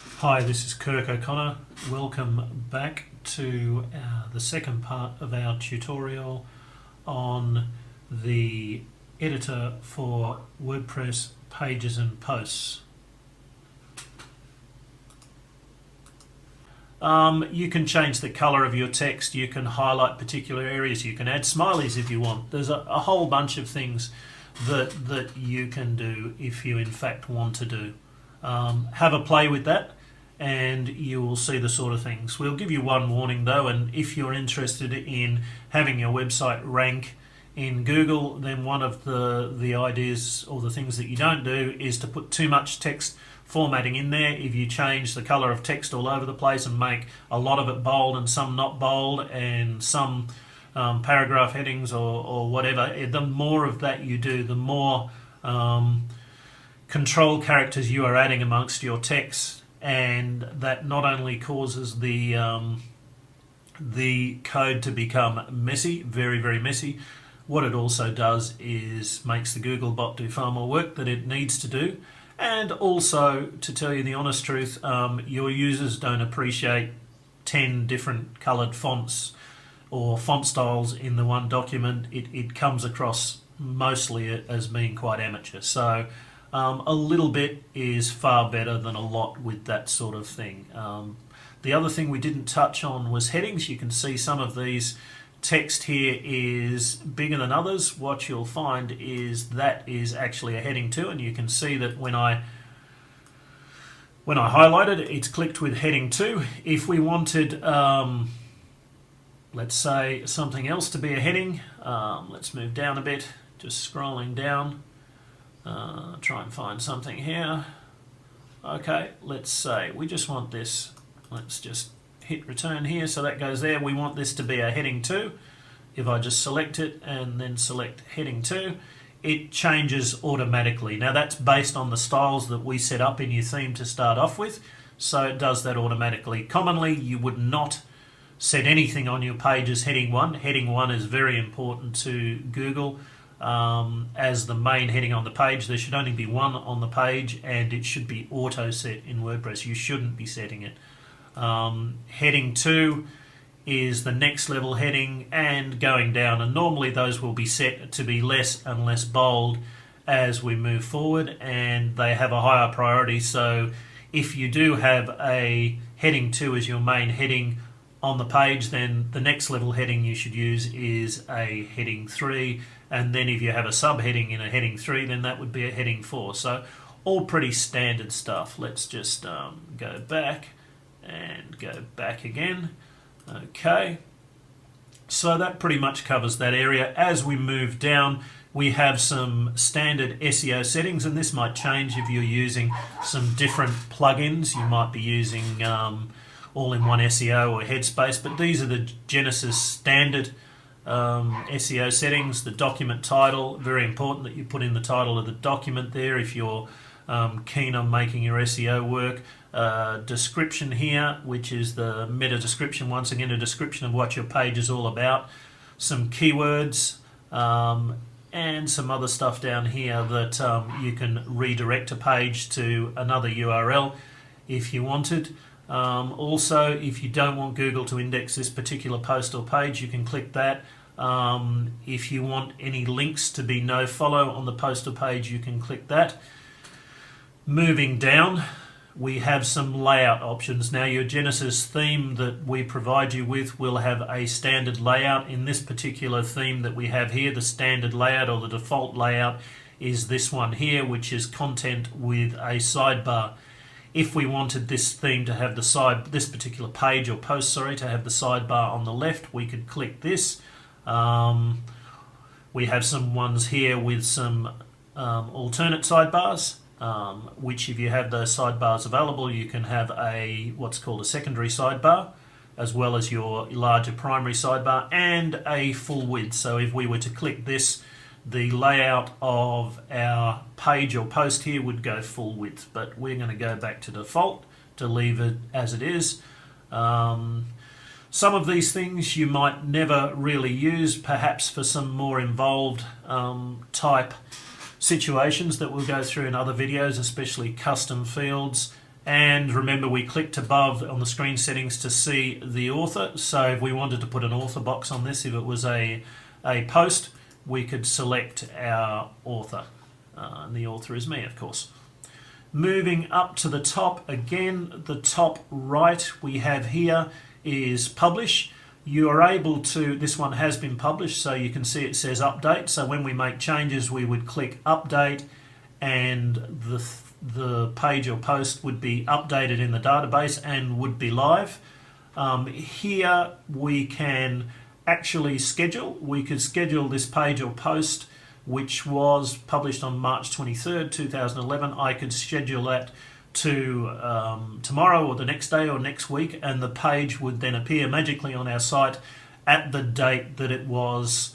Hi, this is Kirk O'Connor. Welcome back to the second part of our tutorial on the editor for WordPress pages and posts. You can change the colour of your text, you can highlight particular areas, you can add smileys if you want. There's a whole bunch of things that you can do if you in fact want to do. Have a play with that and you will see the sort of things. We'll give you one warning though, and if you're interested in having your website rank in Google, then one of the ideas or the things that you don't do is to put too much text formatting in there. If you change the colour of text all over the place and make a lot of it bold and some not bold and some paragraph headings or whatever, the more of that you do, the more control characters you are adding amongst your text, and that not only causes the code to become messy, very messy, what it also does is makes the Googlebot do far more work that it needs to do. And also, to tell you the honest truth, your users don't appreciate 10 different coloured fonts or font styles in the one document. It comes across mostly as being quite amateur. So a little bit is far better than a lot with that sort of thing. The other thing we didn't touch on was headings. You can see some of these text here is bigger than others. What you'll find is that is actually a heading 2, and you can see that when I highlight it, it's clicked with heading 2. If we wanted let's say something else to be a heading, let's move down a bit, just scrolling down, try and find something here. Okay, let's say we just want this. Let's just hit return here, so that goes there. We want this to be a heading 2. If I just select it and then select heading 2, it changes automatically. Now that's based on the styles that we set up in your theme to start off with, so it does that automatically. Commonly you would not set anything on your page as heading 1. Heading 1 is very important to Google. As the main heading on the page, there should only be one on the page, and it should be auto set in WordPress. You shouldn't be setting it. Heading 2 is the next level heading, and going down, and normally those will be set to be less and less bold as we move forward, and they have a higher priority. So if you do have a heading 2 as your main heading on the page, then the next level heading you should use is a heading 3, and then if you have a subheading in a heading 3, then that would be a heading 4. So all pretty standard stuff. Let's just go back and go back again. Okay, so that pretty much covers that area. As we move down, we have some standard SEO settings, and this might change if you're using some different plugins. You might be using all-in-one SEO or Headspace, but these are the Genesis standard SEO settings. The document title, very important that you put in the title of the document there if you're keen on making your SEO work. Description here, which is the meta description, once again a description of what your page is all about. Some keywords and some other stuff down here that you can redirect a page to another URL if you wanted. Also, if you don't want Google to index this particular post or page, you can click that. If you want any links to be no follow on the post or page, you can click that. Moving down, we have some layout options. Now your Genesis theme that we provide you with will have a standard layout. In this particular theme that we have here, the standard layout or the default layout is this one here, which is content with a sidebar. If we wanted this theme to have this particular page or post, to have the sidebar on the left, we could click this. We have some ones here with some alternate sidebars, which if you have those sidebars available, you can have what's called a secondary sidebar, as well as your larger primary sidebar, and a full width. So if we were to click this, the layout of our page or post here would go full width, but we're going to go back to default to leave it as it is. Some of these things you might never really use, perhaps for some more involved type situations that we'll go through in other videos, especially custom fields And remember, we clicked above on the screen settings to see the author. So if we wanted to put an author box on this, if it was a post, we could select our author. And the author is me, of course. Moving up to the top, again, the top right we have here is publish. You are able to, this one has been published, so you can see it says update. So when we make changes, we would click update, and the page or post would be updated in the database and would be live. Here we can actually schedule. We could schedule this page or post, which was published on March 23rd, 2011. I could schedule that to tomorrow or the next day or next week, and the page would then appear magically on our site at the date that it was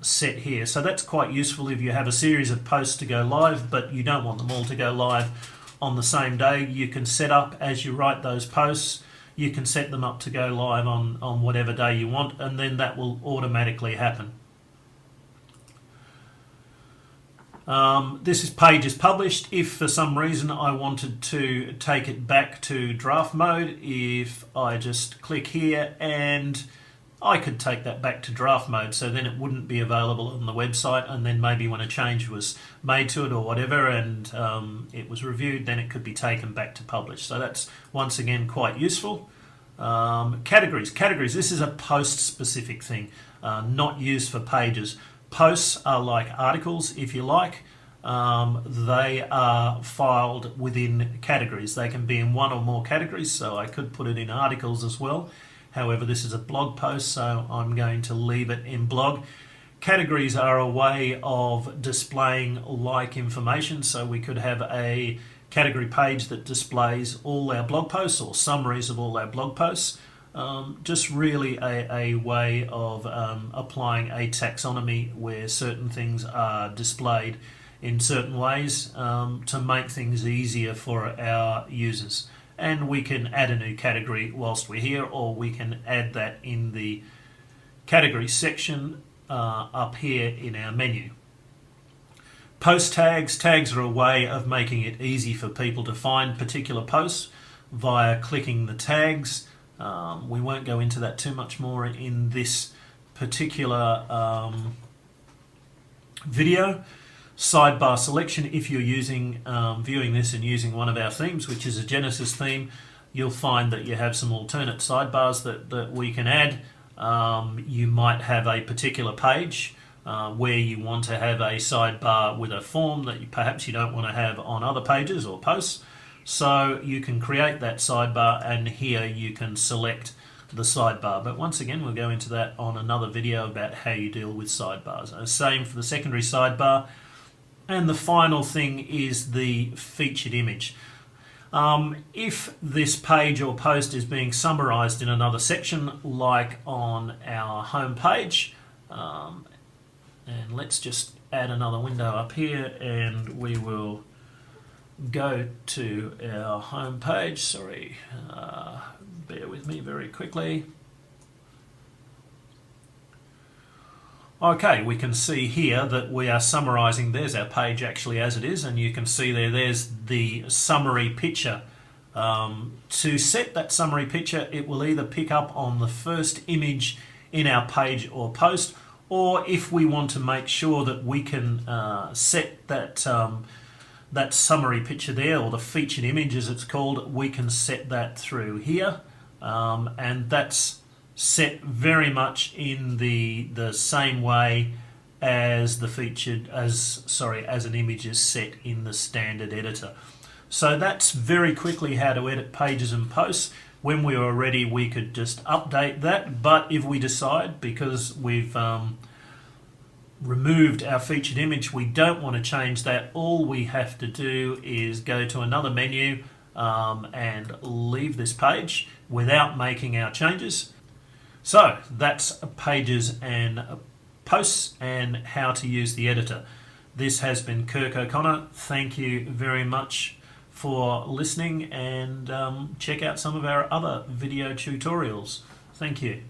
set here. So that's quite useful if you have a series of posts to go live, but you don't want them all to go live on the same day. You can set up, as you write those posts, you can set them up to go live on whatever day you want, and then that will automatically happen. This page is published. If for some reason I wanted to take it back to draft mode, if I just click here, and I could take that back to draft mode, so then it wouldn't be available on the website, and then maybe when a change was made to it or whatever and it was reviewed, then it could be taken back to publish. So that's once again quite useful. Categories. This is a post specific thing, not used for pages. Posts are like articles, if you like. They are filed within categories. They can be in one or more categories, so I could put it in articles as well. However, this is a blog post, so I'm going to leave it in blog. Categories are a way of displaying like information, so we could have a category page that displays all our blog posts or summaries of all our blog posts. Just really a way of applying a taxonomy where certain things are displayed in certain ways to make things easier for our users. And we can add a new category whilst we're here, or we can add that in the category section up here in our menu. Post tags. Tags are a way of making it easy for people to find particular posts via clicking the tags. We won't go into that too much more in this particular video. Sidebar selection. If you're using viewing this and using one of our themes, which is a Genesis theme, you'll find that you have some alternate sidebars that we can add. You might have a particular page where you want to have a sidebar with a form that perhaps you don't want to have on other pages or posts. So you can create that sidebar, and here you can select the sidebar. But once again, we'll go into that on another video about how you deal with sidebars. Same for the secondary sidebar. And the final thing is the featured image. If this page or post is being summarized in another section, like on our home page, and let's just add another window up here, and we will go to our home page. Sorry, bear with me very quickly. Okay, we can see here that we are summarizing. There's our page actually as it is, and you can see there's the summary picture. To set that summary picture, it will either pick up on the first image in our page or post, or if we want to make sure that we can set that that summary picture there, or the featured image as it's called, we can set that through here, and that's set very much in the same way as the featured as an image is set in the standard editor. So that's very quickly how to edit pages and posts. When we are ready, we could just update that, but if we decide, because we've removed our featured image, we don't want to change that, all we have to do is go to another menu and leave this page without making our changes. So that's pages and posts and how to use the editor. This has been Kirk O'Connor. Thank you very much for listening, and check out some of our other video tutorials. Thank you.